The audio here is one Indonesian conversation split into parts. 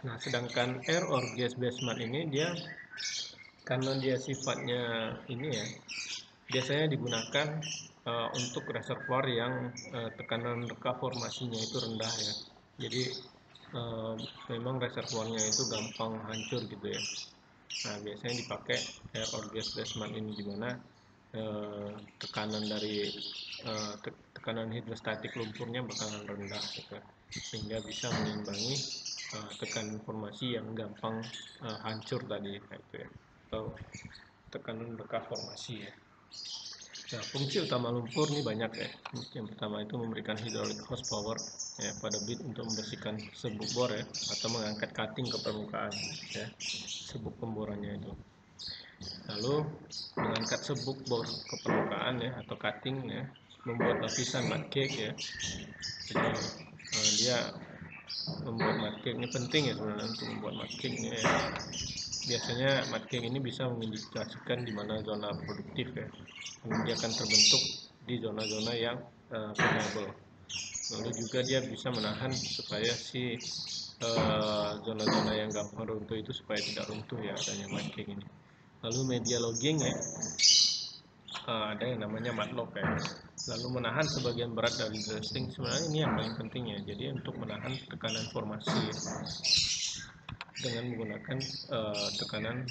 Nah, sedangkan air or gas basement ini dia karena dia sifatnya ini ya, biasanya digunakan untuk reservoir yang tekanan reka formasinya itu rendah ya. Jadi memang reservoirnya itu gampang hancur gitu ya. Nah, biasanya dipakai air or gas basement ini, di mana tekanan dari tekanan hidrostatik lumpurnya bakalan rendah gitu, sehingga bisa mengimbangi tekanan formasi yang gampang hancur tadi itu ya, atau tekanan reka formasi ya. Nah, fungsi utama lumpur ini banyak ya. Yang pertama itu memberikan hydraulic horsepower ya pada bit untuk membersihkan serbuk bor ya, atau mengangkat cutting ke permukaan ya, serbuk pemborannya itu. Lalu mengangkat serbuk bor ke permukaan ya, atau cutting ya, membuat lapisan mud cake ya. Jadi dia membuat mud cake ini penting ya sebenarnya untuk membuat mud cake ini ya. Biasanya mud cake ini bisa mengindikasikan di mana zona produktif ya. Dia akan terbentuk di zona-zona yang permeable. Lalu juga dia bisa menahan supaya si zona-zona yang gampang runtuh itu supaya tidak runtuh ya, adanya mud cake ini. Lalu media logging ya, ada yang namanya mudlock ya. Lalu menahan sebagian berat dari dusting, sebenarnya ini yang paling penting ya. Jadi untuk menahan tekanan formasi ya, dengan menggunakan tekanan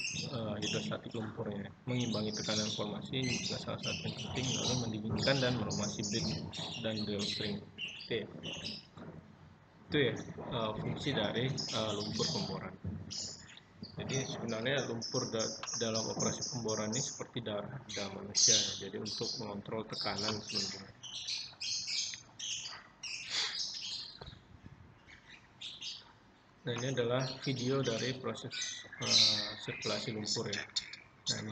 hidrostatik lumpurnya, mengimbangi tekanan formasi ini juga salah satu yang penting. Lalu mendinginkan dan melumasi bit dan drill string. Itu ya fungsi dari lumpur pemboran. Jadi sebenarnya lumpur dalam operasi pemboran ini seperti darah manusia ya. Jadi untuk mengontrol tekanan sebenarnya. Nah, ini adalah video dari proses sirkulasi lumpur ya. Nah, ini.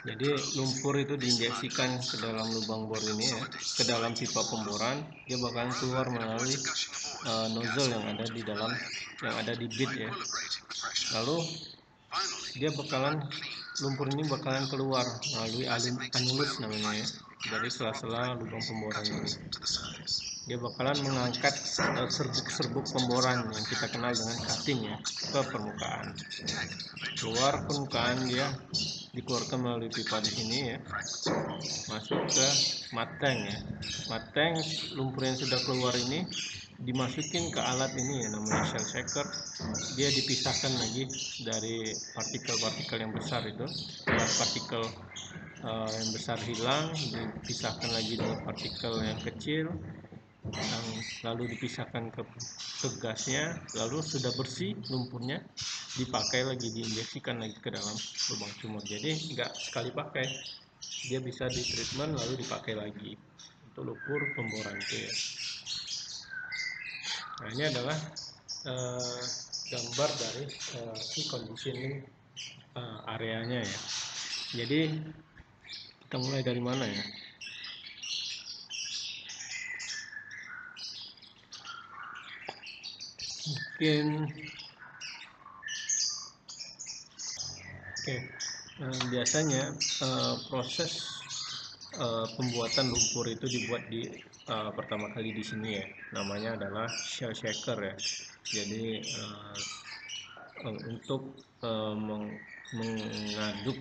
Jadi lumpur itu diinjeksikan ke dalam lubang bor ini ya, ke dalam pipa pemboran. Dia bakalan keluar melalui nozzle yang ada di dalam, yang ada di bit ya. Lalu dia bakalan, lumpur ini bakalan keluar melalui anulus namanya ya, dari sela-sela lubang pemboran ini. Dia bakalan mengangkat serbuk-serbuk pemboran yang kita kenal dengan cutting ya ke permukaan. Keluar permukaan dia dikeluarkan melalui pipa di sini ya, masuk ke mud tank ya. Mud tank, lumpur yang sudah keluar ini dimasukin ke alat ini ya, namanya shell shaker. Dia dipisahkan lagi dari partikel-partikel yang besar itu. Setelah partikel yang besar hilang, dipisahkan lagi dengan partikel yang kecil, yang lalu dipisahkan ke gasnya. Lalu sudah bersih lumpurnya, dipakai lagi, diinjeksikan lagi ke dalam lubang sumur. Jadi nggak sekali pakai, dia bisa di treatment lalu dipakai lagi untuk lumpur pemboran itu ya. Nah, ini adalah gambar dari si conditioning areanya ya. Jadi kita mulai dari mana ya? Mungkin biasanya proses pembuatan lumpur itu dibuat di pertama kali di sini ya, namanya adalah shell shaker ya. Jadi untuk mengaduk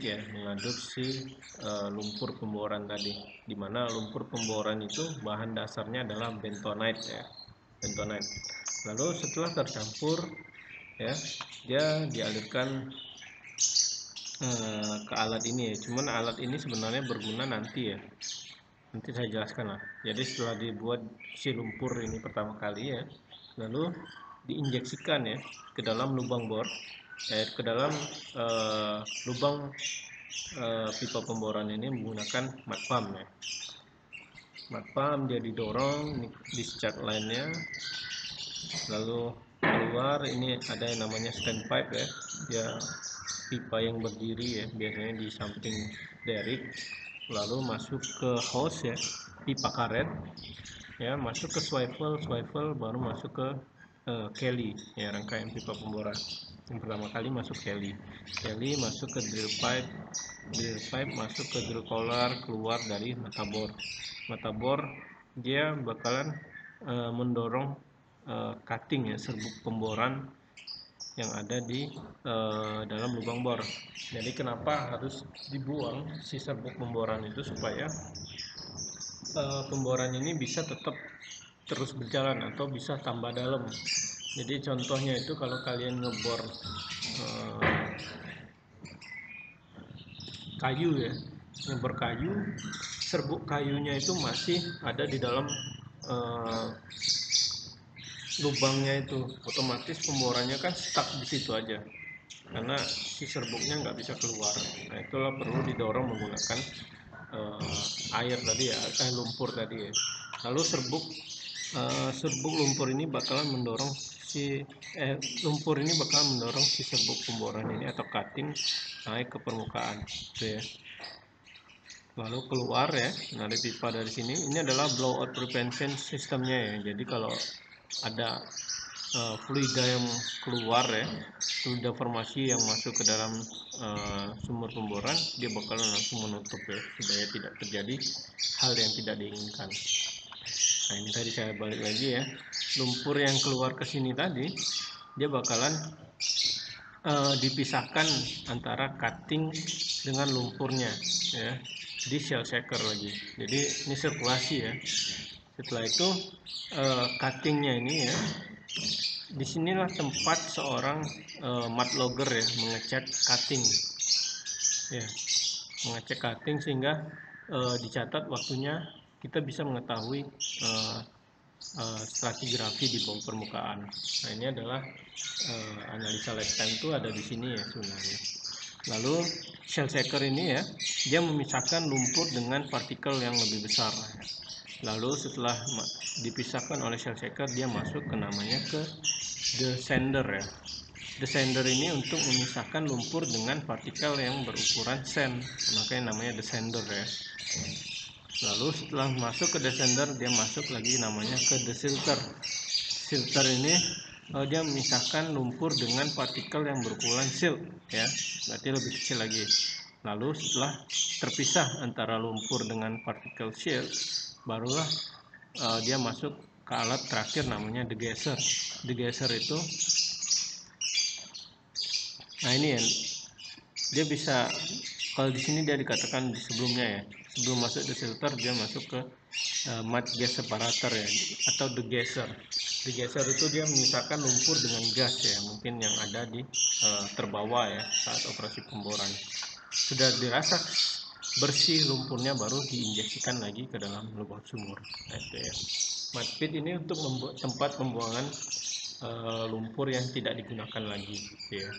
si lumpur pemboran tadi, dimana lumpur pemboran itu bahan dasarnya adalah bentonite ya, bentonite. Lalu setelah tercampur ya, dia dialirkan ke alat ini ya. Cuman alat ini sebenarnya berguna nanti ya, nanti saya jelaskan lah. Jadi setelah dibuat si lumpur ini pertama kali ya, lalu diinjeksikan ya ke dalam lubang bor, ke dalam lubang pipa pemboran ini menggunakan mud pump ya. Mud pump dia didorong, discharge line-nya, lalu keluar. Ini ada yang namanya standpipe ya, dia pipa yang berdiri ya, biasanya di samping derrick, lalu masuk ke hose ya, pipa karet ya, masuk ke swivel, baru masuk ke Kelly ya, rangkaian pipa pemboran. Yang pertama kali masuk Kelly, masuk ke drill pipe masuk ke drill collar, keluar dari mata bor. Dia bakalan mendorong cutting ya, serbuk pemboran yang ada di dalam lubang bor. Jadi kenapa harus dibuang si serbuk pemboran itu, supaya pemboran ini bisa tetap terus berjalan atau bisa tambah dalam. Jadi contohnya itu kalau kalian ngebor kayu ya, ngebor kayu, serbuk kayunya itu masih ada di dalam lubangnya itu, otomatis pemborannya kan stuck di situ aja karena si serbuknya nggak bisa keluar. Nah, itulah perlu didorong menggunakan air tadi ya, lumpur tadi ya. Lalu serbuk lumpur ini bakalan mendorong lumpur ini bakal mendorong si serbuk pemboran ini atau cutting naik ke permukaan gitu ya. Lalu keluar ya dari pipa dari sini. Ini adalah blowout prevention sistemnya ya. Jadi kalau ada fluida yang keluar ya, fluida formasi yang masuk ke dalam sumur pemboran, dia bakalan langsung menutup ya, supaya tidak terjadi hal yang tidak diinginkan. Nah, ini tadi saya balik lagi ya, lumpur yang keluar ke sini tadi dia bakalan dipisahkan antara cutting dengan lumpurnya ya, di shell shaker lagi. Jadi ini sirkulasi ya. Setelah itu cuttingnya ini ya, disinilah tempat seorang mud logger ya mengecek cutting ya, mengecek cutting sehingga dicatat waktunya, kita bisa mengetahui stratigrafi di bawah permukaan. Nah, ini adalah analisa lifetime itu ada di sini ya sebenarnya. Lalu shell shaker ini ya, dia memisahkan lumpur dengan partikel yang lebih besar. Lalu setelah dipisahkan oleh shell shaker, dia masuk ke namanya ke descender ya. Descender ini untuk memisahkan lumpur dengan partikel yang berukuran sand, makanya namanya descender ya. Lalu setelah masuk ke descender, dia masuk lagi namanya ke desilter. Filter ini dia memisahkan lumpur dengan partikel yang berukuran silt ya, berarti lebih kecil lagi. Lalu setelah terpisah antara lumpur dengan partikel silt, barulah dia masuk ke alat terakhir namanya degauser. Degauser itu, nah ini ya, dia bisa, kalau di sini dia dikatakan di sebelumnya ya, sebelum masuk desilter dia masuk ke mud gas separator ya, atau degauser. Degauser itu dia memisahkan lumpur dengan gas ya, mungkin yang ada di terbawa ya saat operasi pemboran. Sudah dirasa bersih lumpurnya, baru diinjeksikan lagi ke dalam lubang sumur. Nah, itu ya. Mud pit ini untuk tempat pembuangan lumpur yang tidak digunakan lagi gitu ya,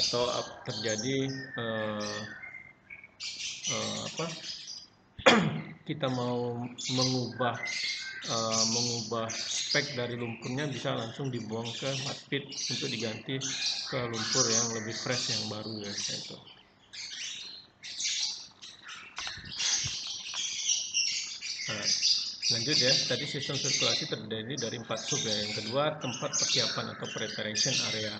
atau terjadi kita mau mengubah spek dari lumpurnya, bisa langsung dibuang ke mud pit untuk diganti ke lumpur yang lebih fresh, yang baru ya itu. Nah, lanjut ya, tadi sistem sirkulasi terdiri dari 4 sub ya. Yang kedua, tempat persiapan atau preparation area,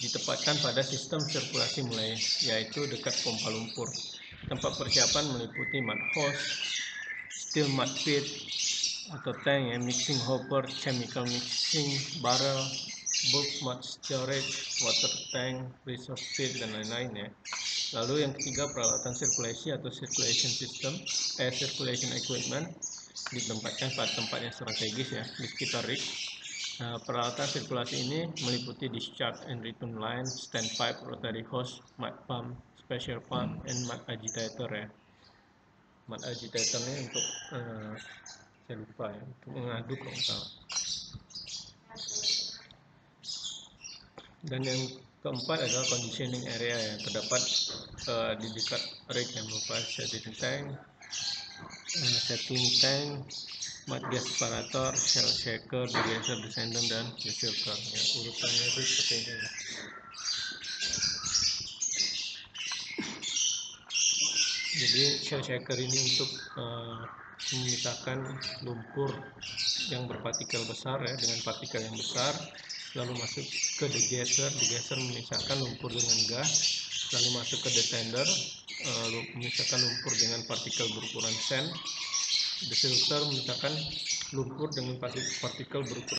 ditempatkan pada sistem sirkulasi mulai, yaitu dekat pompa lumpur. Tempat persiapan meliputi mud hose, steel mud pit atau tank ya, mixing hopper, chemical mixing barrel, bulk mud storage, water tank, reserve pit, dan lain-lain ya. Lalu yang ketiga, peralatan sirkulasi atau circulation system, circulation equipment, ditempatkan pada tempat yang strategis ya, di sekitar rig. Nah, peralatan sirkulasi ini meliputi discharge and return line, standpipe, rotary hose, mud pump, special pump, and mud agitator ya. Mud agitator ini untuk saya lupa ya, untuk mengaduk kalau salah. Dan yang keempat adalah conditioning area yang terdapat di dekat rig, yang berupa settling tank, mud gas separator, shell shaker, degauser, descender, dan desilter ya. Urutannya itu seperti ini ya. Jadi shell shaker ini untuk memisahkan lumpur yang berpartikel besar ya, dengan partikel yang besar, lalu masuk ke degauser. Degauser memisahkan lumpur dengan gas, lalu masuk ke descender, memisahkan lumpur dengan partikel berukuran sand. Desilter memisahkan lumpur dengan partikel berukuran